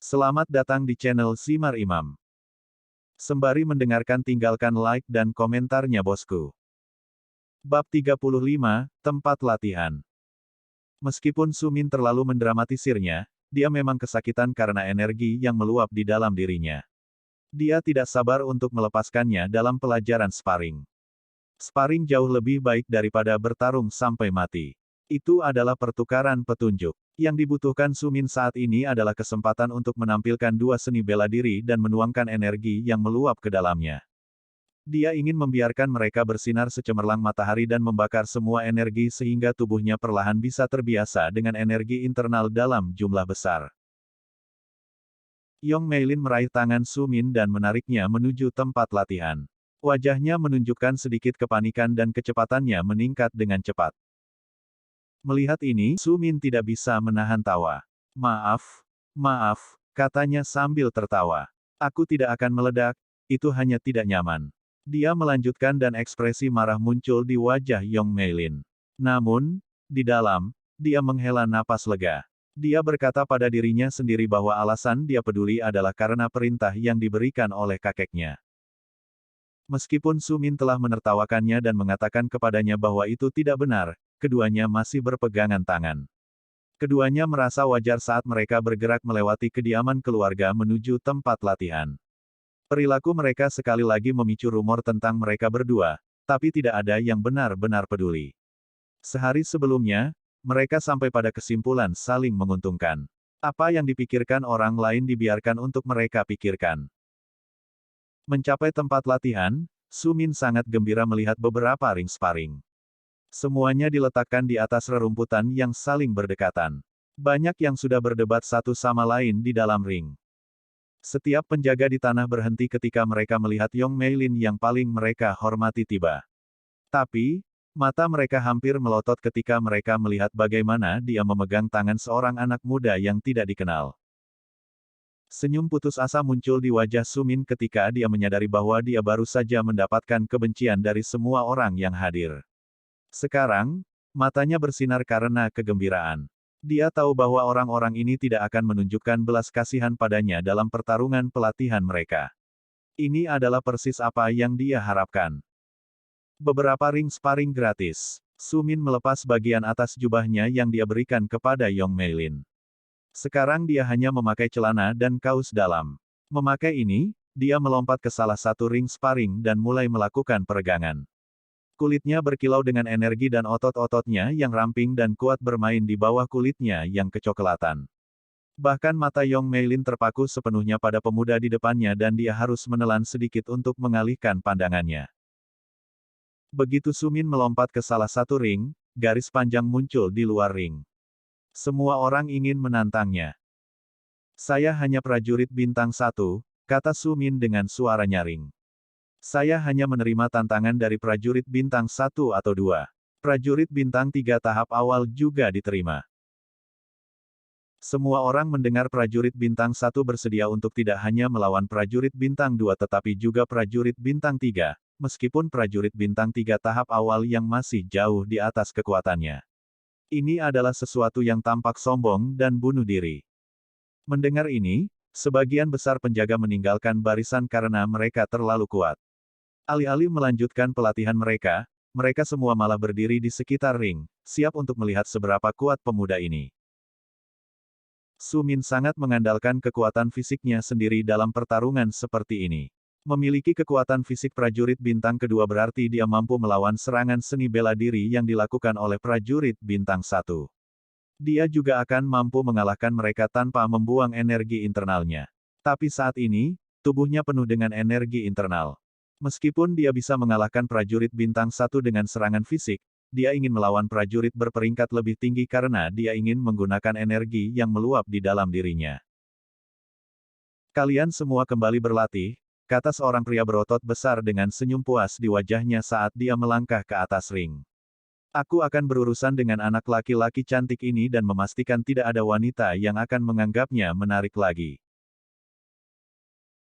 Selamat datang di channel Simar Imam. Sembari mendengarkan tinggalkan like dan komentarnya bosku. Bab 35, Tempat Latihan. Meskipun Sumin terlalu mendramatisirnya, dia memang kesakitan karena energi yang meluap di dalam dirinya. Dia tidak sabar untuk melepaskannya dalam pelajaran sparring. Sparring jauh lebih baik daripada bertarung sampai mati. Itu adalah pertukaran petunjuk. Yang dibutuhkan Sumin saat ini adalah kesempatan untuk menampilkan dua seni bela diri dan menuangkan energi yang meluap ke dalamnya. Dia ingin membiarkan mereka bersinar secemerlang matahari dan membakar semua energi sehingga tubuhnya perlahan bisa terbiasa dengan energi internal dalam jumlah besar. Yong Meilin meraih tangan Sumin dan menariknya menuju tempat latihan. Wajahnya menunjukkan sedikit kepanikan dan kecepatannya meningkat dengan cepat. Melihat ini, Sumin tidak bisa menahan tawa. Maaf, katanya sambil tertawa. Aku tidak akan meledak, itu hanya tidak nyaman. Dia melanjutkan dan ekspresi marah muncul di wajah Yong Meilin. Namun, di dalam, dia menghela napas lega. Dia berkata pada dirinya sendiri bahwa alasan dia peduli adalah karena perintah yang diberikan oleh kakeknya. Meskipun Sumin telah menertawakannya dan mengatakan kepadanya bahwa itu tidak benar, keduanya masih berpegangan tangan. Keduanya merasa wajar saat mereka bergerak melewati kediaman keluarga menuju tempat latihan. Perilaku mereka sekali lagi memicu rumor tentang mereka berdua, tapi tidak ada yang benar-benar peduli. Sehari sebelumnya, mereka sampai pada kesimpulan saling menguntungkan. Apa yang dipikirkan orang lain dibiarkan untuk mereka pikirkan. Mencapai tempat latihan, Sumin sangat gembira melihat beberapa ring sparring. Semuanya diletakkan di atas rerumputan yang saling berdekatan. Banyak yang sudah berdebat satu sama lain di dalam ring. Setiap penjaga di tanah berhenti ketika mereka melihat Yong Meilin yang paling mereka hormati tiba. Tapi, mata mereka hampir melotot ketika mereka melihat bagaimana dia memegang tangan seorang anak muda yang tidak dikenal. Senyum putus asa muncul di wajah Sumin ketika dia menyadari bahwa dia baru saja mendapatkan kebencian dari semua orang yang hadir. Sekarang, matanya bersinar karena kegembiraan. Dia tahu bahwa orang-orang ini tidak akan menunjukkan belas kasihan padanya dalam pertarungan pelatihan mereka. Ini adalah persis apa yang dia harapkan. Beberapa ring sparring gratis. Sumin melepas bagian atas jubahnya yang dia berikan kepada Yong Meilin. Sekarang dia hanya memakai celana dan kaus dalam. Memakai ini, dia melompat ke salah satu ring sparring dan mulai melakukan peregangan. Kulitnya berkilau dengan energi dan otot-ototnya yang ramping dan kuat bermain di bawah kulitnya yang kecoklatan. Bahkan mata Yong Meilin terpaku sepenuhnya pada pemuda di depannya dan dia harus menelan sedikit untuk mengalihkan pandangannya. Begitu Sumin melompat ke salah satu ring, garis panjang muncul di luar ring. Semua orang ingin menantangnya. Saya hanya prajurit bintang 1, kata Sumin dengan suara nyaring. Saya hanya menerima tantangan dari prajurit bintang 1 atau 2. Prajurit bintang 3 tahap awal juga diterima. Semua orang mendengar prajurit bintang 1 bersedia untuk tidak hanya melawan prajurit bintang 2 tetapi juga prajurit bintang 3, meskipun prajurit bintang 3 tahap awal yang masih jauh di atas kekuatannya. Ini adalah sesuatu yang tampak sombong dan bunuh diri. Mendengar ini, sebagian besar penjaga meninggalkan barisan karena mereka terlalu kuat. Alih-alih melanjutkan pelatihan mereka, mereka semua malah berdiri di sekitar ring, siap untuk melihat seberapa kuat pemuda ini. Sumin sangat mengandalkan kekuatan fisiknya sendiri dalam pertarungan seperti ini. Memiliki kekuatan fisik prajurit bintang kedua berarti dia mampu melawan serangan seni bela diri yang dilakukan oleh prajurit bintang 1. Dia juga akan mampu mengalahkan mereka tanpa membuang energi internalnya. Tapi saat ini, tubuhnya penuh dengan energi internal. Meskipun dia bisa mengalahkan prajurit bintang 1 dengan serangan fisik, dia ingin melawan prajurit berperingkat lebih tinggi karena dia ingin menggunakan energi yang meluap di dalam dirinya. Kalian semua kembali berlatih, kata seorang pria berotot besar dengan senyum puas di wajahnya saat dia melangkah ke atas ring. Aku akan berurusan dengan anak laki-laki cantik ini dan memastikan tidak ada wanita yang akan menganggapnya menarik lagi.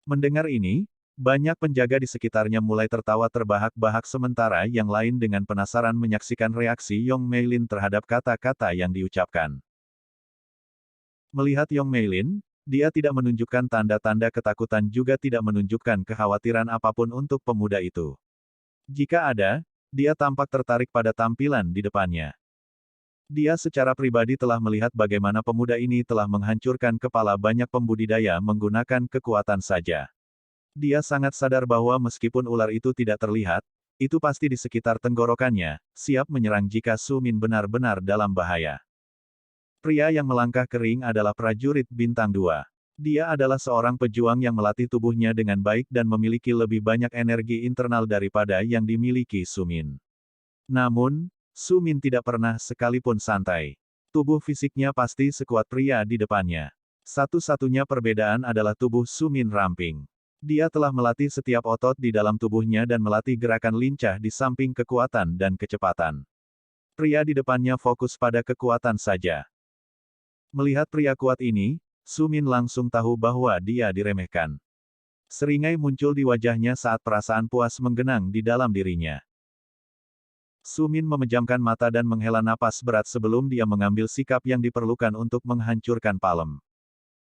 Mendengar ini, banyak penjaga di sekitarnya mulai tertawa terbahak-bahak sementara yang lain dengan penasaran menyaksikan reaksi Yong Meilin terhadap kata-kata yang diucapkan. Melihat Yong Meilin, dia tidak menunjukkan tanda-tanda ketakutan juga tidak menunjukkan kekhawatiran apapun untuk pemuda itu. Jika ada, dia tampak tertarik pada tampilan di depannya. Dia secara pribadi telah melihat bagaimana pemuda ini telah menghancurkan kepala banyak pembudidaya menggunakan kekuatan saja. Dia sangat sadar bahwa meskipun ular itu tidak terlihat, itu pasti di sekitar tenggorokannya, siap menyerang jika Su Min benar-benar dalam bahaya. Pria yang melangkah ke ring adalah prajurit bintang 2. Dia adalah seorang pejuang yang melatih tubuhnya dengan baik dan memiliki lebih banyak energi internal daripada yang dimiliki Su Min. Namun, Su Min tidak pernah sekalipun santai. Tubuh fisiknya pasti sekuat pria di depannya. Satu-satunya perbedaan adalah tubuh Su Min ramping. Dia telah melatih setiap otot di dalam tubuhnya dan melatih gerakan lincah di samping kekuatan dan kecepatan. Pria di depannya fokus pada kekuatan saja. Melihat pria kuat ini, Su Min langsung tahu bahwa dia diremehkan. Seringai muncul di wajahnya saat perasaan puas menggenang di dalam dirinya. Su Min memejamkan mata dan menghela napas berat sebelum dia mengambil sikap yang diperlukan untuk menghancurkan palem.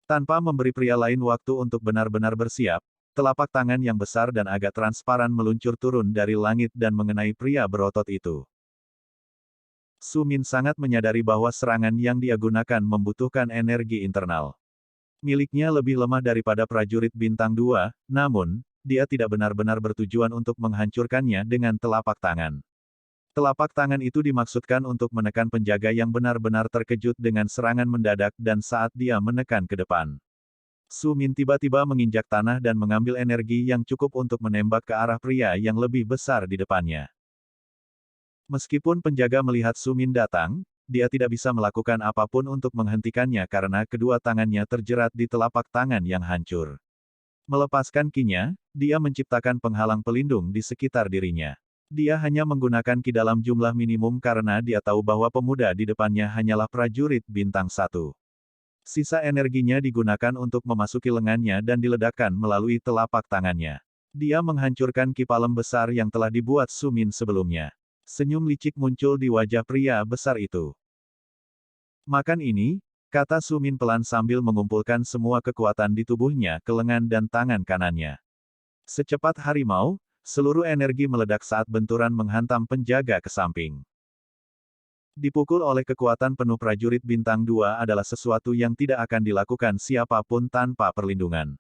Tanpa memberi pria lain waktu untuk benar-benar bersiap, telapak tangan yang besar dan agak transparan meluncur turun dari langit dan mengenai pria berotot itu. Su Min sangat menyadari bahwa serangan yang dia gunakan membutuhkan energi internal. Miliknya lebih lemah daripada prajurit bintang 2, namun, dia tidak benar-benar bertujuan untuk menghancurkannya dengan telapak tangan. Telapak tangan itu dimaksudkan untuk menekan penjaga yang benar-benar terkejut dengan serangan mendadak dan saat dia menekan ke depan. Su Min tiba-tiba menginjak tanah dan mengambil energi yang cukup untuk menembak ke arah pria yang lebih besar di depannya. Meskipun penjaga melihat Su Min datang, dia tidak bisa melakukan apapun untuk menghentikannya karena kedua tangannya terjerat di telapak tangan yang hancur. Melepaskan kinya, dia menciptakan penghalang pelindung di sekitar dirinya. Dia hanya menggunakan ki dalam jumlah minimum karena dia tahu bahwa pemuda di depannya hanyalah prajurit bintang 1. Sisa energinya digunakan untuk memasuki lengannya dan diledakkan melalui telapak tangannya. Dia menghancurkan ki palem besar yang telah dibuat Su Min sebelumnya. Senyum licik muncul di wajah pria besar itu. Makan ini, kata Su Min pelan sambil mengumpulkan semua kekuatan di tubuhnya ke lengan dan tangan kanannya. Secepat harimau, seluruh energi meledak saat benturan menghantam penjaga ke samping. Dipukul oleh kekuatan penuh prajurit bintang 2 adalah sesuatu yang tidak akan dilakukan siapapun tanpa perlindungan.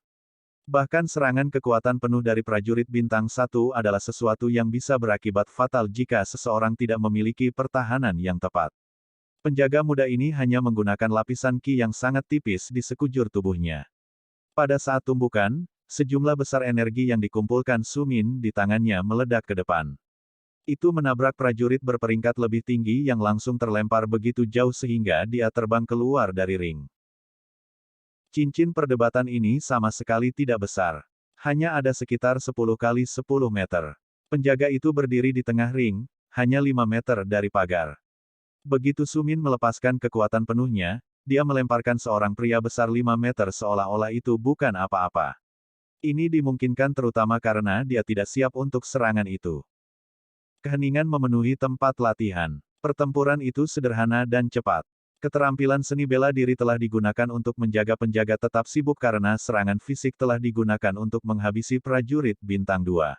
Bahkan serangan kekuatan penuh dari prajurit bintang 1 adalah sesuatu yang bisa berakibat fatal jika seseorang tidak memiliki pertahanan yang tepat. Penjaga muda ini hanya menggunakan lapisan ki yang sangat tipis di sekujur tubuhnya. Pada saat tumbukan, sejumlah besar energi yang dikumpulkan Su Min di tangannya meledak ke depan. Itu menabrak prajurit berperingkat lebih tinggi yang langsung terlempar begitu jauh sehingga dia terbang keluar dari ring. Cincin perdebatan ini sama sekali tidak besar. Hanya ada sekitar 10 kali 10 meter. Penjaga itu berdiri di tengah ring, hanya 5 meter dari pagar. Begitu Su Min melepaskan kekuatan penuhnya, dia melemparkan seorang pria besar 5 meter seolah-olah itu bukan apa-apa. Ini dimungkinkan terutama karena dia tidak siap untuk serangan itu. Keheningan memenuhi tempat latihan. Pertempuran itu sederhana dan cepat. Keterampilan seni bela diri telah digunakan untuk menjaga penjaga tetap sibuk karena serangan fisik telah digunakan untuk menghabisi prajurit bintang 2.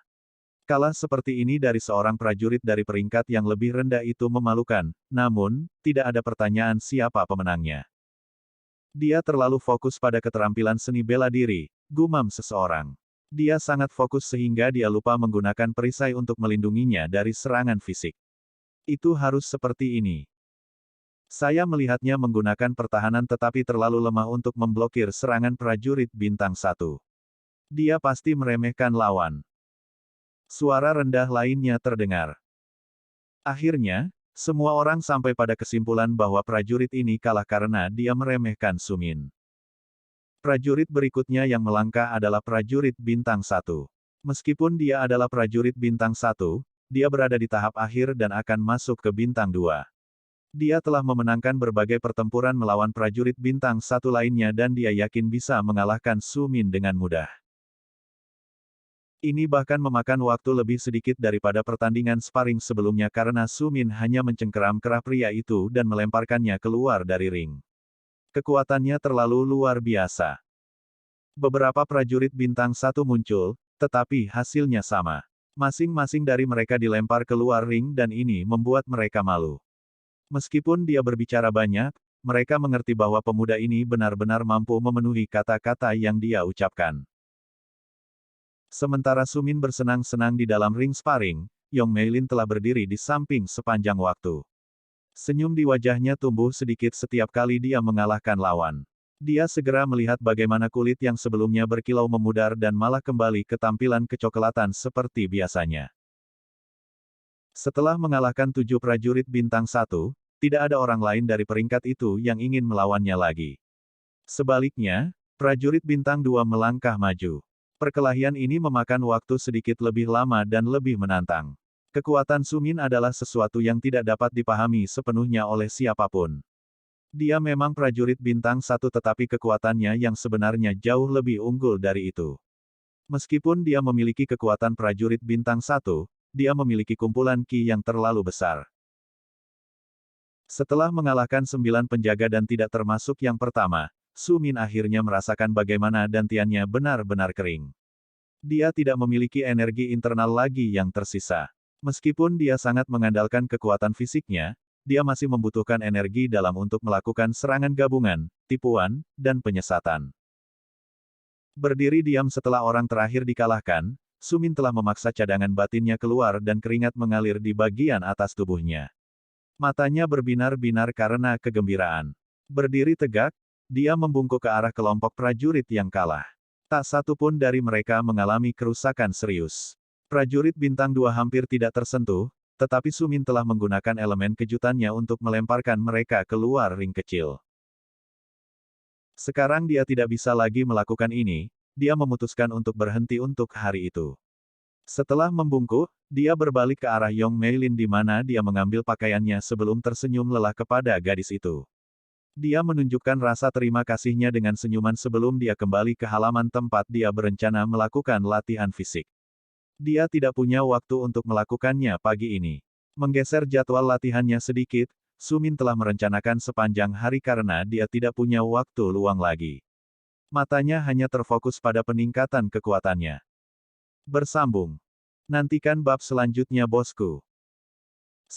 Kalah seperti ini dari seorang prajurit dari peringkat yang lebih rendah itu memalukan, namun, tidak ada pertanyaan siapa pemenangnya. Dia terlalu fokus pada keterampilan seni bela diri, gumam seseorang. Dia sangat fokus sehingga dia lupa menggunakan perisai untuk melindunginya dari serangan fisik. Itu harus seperti ini. Saya melihatnya menggunakan pertahanan tetapi terlalu lemah untuk memblokir serangan prajurit bintang 1. Dia pasti meremehkan lawan. Suara rendah lainnya terdengar. Akhirnya, semua orang sampai pada kesimpulan bahwa prajurit ini kalah karena dia meremehkan Su Min. Prajurit berikutnya yang melangkah adalah prajurit bintang 1. Meskipun dia adalah prajurit bintang 1, dia berada di tahap akhir dan akan masuk ke bintang 2. Dia telah memenangkan berbagai pertempuran melawan prajurit bintang 1 lainnya dan dia yakin bisa mengalahkan Su Min dengan mudah. Ini bahkan memakan waktu lebih sedikit daripada pertandingan sparring sebelumnya karena Su Min hanya mencengkeram kerah pria itu dan melemparkannya keluar dari ring. Kekuatannya terlalu luar biasa. Beberapa prajurit bintang 1 muncul, tetapi hasilnya sama. Masing-masing dari mereka dilempar keluar ring dan ini membuat mereka malu. Meskipun dia berbicara banyak, mereka mengerti bahwa pemuda ini benar-benar mampu memenuhi kata-kata yang dia ucapkan. Sementara Sumin bersenang-senang di dalam ring sparring, Yong Meilin telah berdiri di samping sepanjang waktu. Senyum di wajahnya tumbuh sedikit setiap kali dia mengalahkan lawan. Dia segera melihat bagaimana kulit yang sebelumnya berkilau memudar dan malah kembali ke tampilan kecoklatan seperti biasanya. Setelah mengalahkan 7 prajurit bintang 1, tidak ada orang lain dari peringkat itu yang ingin melawannya lagi. Sebaliknya, prajurit bintang 2 melangkah maju. Perkelahian ini memakan waktu sedikit lebih lama dan lebih menantang. Kekuatan Sumin adalah sesuatu yang tidak dapat dipahami sepenuhnya oleh siapapun. Dia memang prajurit bintang 1 tetapi kekuatannya yang sebenarnya jauh lebih unggul dari itu. Meskipun dia memiliki kekuatan prajurit bintang 1, dia memiliki kumpulan ki yang terlalu besar. Setelah mengalahkan 9 penjaga dan tidak termasuk yang pertama, Sumin akhirnya merasakan bagaimana dantiannya benar-benar kering. Dia tidak memiliki energi internal lagi yang tersisa. Meskipun dia sangat mengandalkan kekuatan fisiknya, dia masih membutuhkan energi dalam untuk melakukan serangan gabungan, tipuan, dan penyesatan. Berdiri diam setelah orang terakhir dikalahkan, Sumin telah memaksa cadangan batinnya keluar dan keringat mengalir di bagian atas tubuhnya. Matanya berbinar-binar karena kegembiraan. Berdiri tegak, dia membungkuk ke arah kelompok prajurit yang kalah. Tak satu pun dari mereka mengalami kerusakan serius. Prajurit bintang 2 hampir tidak tersentuh, tetapi Sumin telah menggunakan elemen kejutannya untuk melemparkan mereka keluar ring kecil. Sekarang dia tidak bisa lagi melakukan ini, dia memutuskan untuk berhenti untuk hari itu. Setelah membungkuk, dia berbalik ke arah Yong Meilin di mana dia mengambil pakaiannya sebelum tersenyum lelah kepada gadis itu. Dia menunjukkan rasa terima kasihnya dengan senyuman sebelum dia kembali ke halaman tempat dia berencana melakukan latihan fisik. Dia tidak punya waktu untuk melakukannya pagi ini. Menggeser jadwal latihannya sedikit, Sumin telah merencanakan sepanjang hari karena dia tidak punya waktu luang lagi. Matanya hanya terfokus pada peningkatan kekuatannya. Bersambung. Nantikan bab selanjutnya bosku.